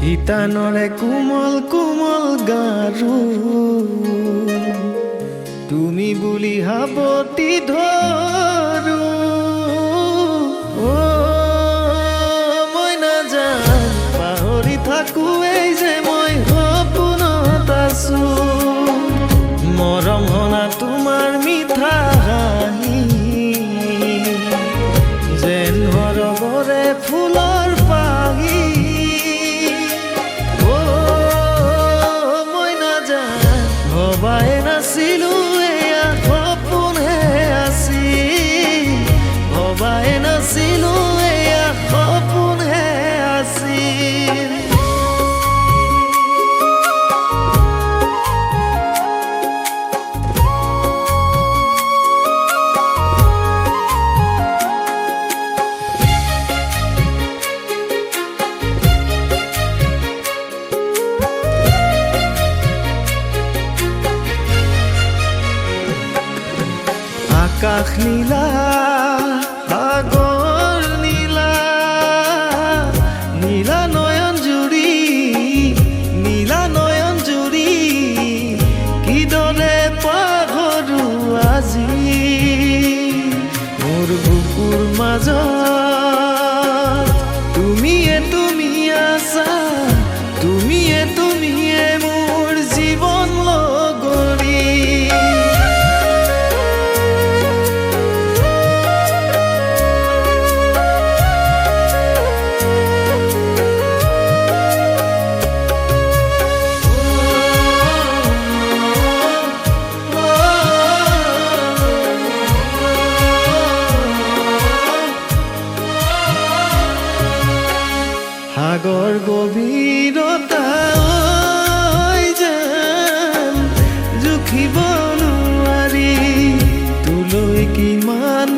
হিতানৰে কোমল কোমল গাৰু তুমি বুলি হাবতি ধৰো মই নাজান পাহৰি থাকো এই যে মই সপোনত আছো মৰম হনা তোমাৰ মিঠা হাঁহি যেন সৰবৰে ফুলৰ পাহি ভবাই নাছিলো এয়া সপোনহে আছিল ভবাই নাছিলো এয়া সপোনহে আছিল আকাশ নীলা সাগৰ নীলা নীলা নয়ন জুৰি কিদৰে পাহৰো আজি মোৰ বুকুৰ মাজত তুমিয়ে আছা তুমিয়ে মোৰ জীৱন লগৰী সাগৰ গভীৰতা যেন জুখিব নোৱাৰি তোলৈ কিমান